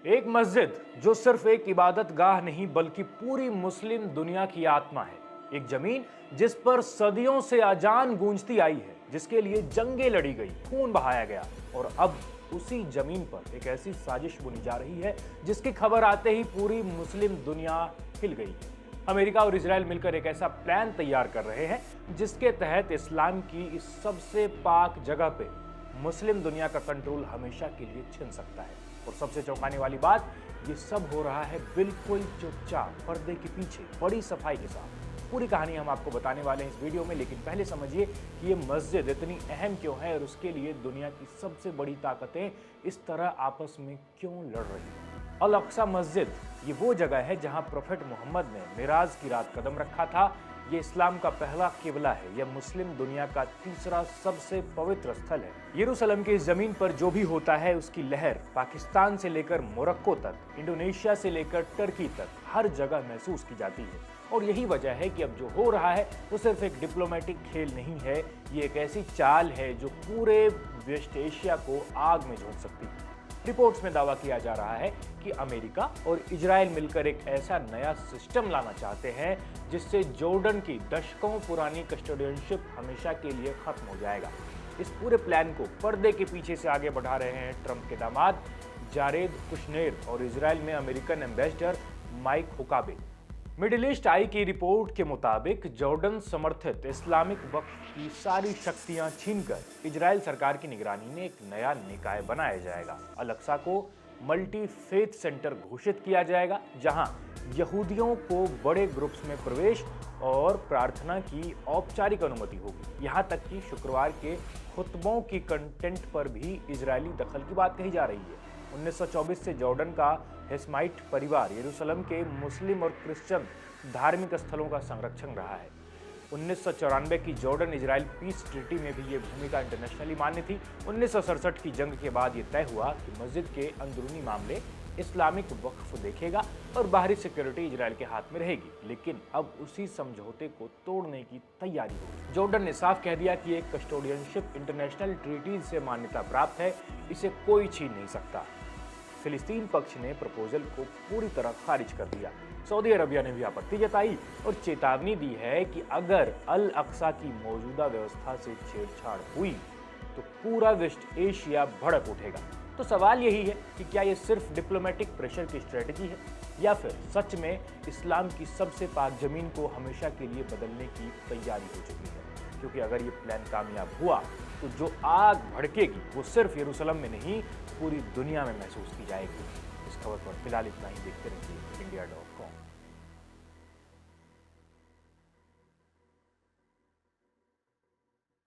एक मस्जिद जो सिर्फ एक इबादत गाह नहीं बल्कि पूरी मुस्लिम दुनिया की आत्मा है। एक जमीन जिस पर सदियों से अजान गूंजती आई है, जिसके लिए जंगें लड़ी गई, खून बहाया गया और अब उसी जमीन पर एक ऐसी साजिश बुनी जा रही है जिसकी खबर आते ही पूरी मुस्लिम दुनिया हिल गई है। अमेरिका और इजराइल मिलकर एक ऐसा प्लान तैयार कर रहे हैं जिसके तहत इस्लाम की इस सबसे पाक जगह पे मुस्लिम दुनिया का कंट्रोल हमेशा के लिए छिन सकता है। और सबसे चौंकाने वाली बात, ये सब हो रहा है बिल्कुल चुपचाप, पर्दे के पीछे, बड़ी सफाई के साथ। पूरी कहानी हम आपको बताने वाले हैं इस वीडियो में, लेकिन पहले समझिए कि ये मस्जिद इतनी अहम क्यों है और उसके लिए दुनिया की सबसे बड़ी ताकतें इस तरह आपस में क्यों लड़ रही हैं। अल अक्सा मस्जिद ये वो जगह है जहां प्रोफेट मोहम्मद ने मिराज की रात कदम रखा था। ये इस्लाम का पहला किबला है। यह मुस्लिम दुनिया का तीसरा सबसे पवित्र स्थल है। यरूशलेम की इस जमीन पर जो भी होता है उसकी लहर पाकिस्तान से लेकर मोरक्को तक, इंडोनेशिया से लेकर टर्की तक हर जगह महसूस की जाती है। और यही वजह है कि अब जो हो रहा है वो सिर्फ एक डिप्लोमेटिक खेल नहीं है, ये एक ऐसी चाल है जो पूरे वेस्ट एशिया को आग में झोंक सकती है। रिपोर्ट्स में दावा किया जा रहा है कि अमेरिका और इजराइल मिलकर एक ऐसा नया सिस्टम लाना चाहते हैं जिससे जॉर्डन की दशकों पुरानी कस्टोडियनशिप हमेशा के लिए खत्म हो जाएगा। इस पूरे प्लान को पर्दे के पीछे से आगे बढ़ा रहे हैं ट्रंप के दामाद जारेद कुशनेर और इजराइल में American ambassador Mike Huckabee. Middle East Eye की रिपोर्ट के मुताबिक जॉर्डन समर्थित इस्लामिक वक्फ की सारी शक्तियां छीनकर इजराइल सरकार की निगरानी में एक नया निकाय बनाया जाएगा। अल अक्सा को मल्टी फेथ सेंटर घोषित किया जाएगा, जहां यहूदियों को बड़े ग्रुप्स में प्रवेश और प्रार्थना की औपचारिक अनुमति होगी। यहां तक कि शुक्रवार के खुतबों की कंटेंट पर भी इजरायली दखल की बात कही जा रही है। 1924 से जॉर्डन का हेस्माइट परिवार यरूशलेम के मुस्लिम और क्रिश्चियन धार्मिक स्थलों का संरक्षण रहा है। 1994 की जॉर्डन इजराइल पीस ट्रीटी में भी ये भूमिका इंटरनेशनली मान्य थी। 1967 की जंग के बाद ये तय हुआ कि मस्जिद के अंदरूनी मामले इस्लामिक वक्फ देखेगा और बाहरी सिक्योरिटी इजराइल के हाथ में रहेगी। लेकिन अब उसी समझौते को तोड़ने की तैयारी होगी। जॉर्डन ने साफ कह दिया कि एक कस्टोडियनशिप इंटरनेशनल ट्रीटीज से मान्यता प्राप्त है, इसे कोई छीन नहीं सकता। फिलिस्तीन पक्ष ने प्रपोजल को पूरी तरह खारिज कर दिया। सऊदी अरबिया ने भी आपत्ति जताई और चेतावनी दी है कि अगर अल अक्सा की मौजूदा व्यवस्था से छेड़छाड़ हुई तो पूरा वेस्ट एशिया भड़क उठेगा। तो सवाल यही है कि क्या ये सिर्फ डिप्लोमेटिक प्रेशर की स्ट्रेटजी है या फिर सच में इस्लाम की सबसे पाक जमीन को हमेशा के लिए बदलने की तैयारी हो चुकी है। क्योंकि अगर ये प्लान कामयाब हुआ तो जो आग भड़केगी वो सिर्फ यरूशलेम में नहीं, पूरी दुनिया में महसूस की जाएगी। इस खबर पर फिलहाल इतना ही। देखते रहिए India.com।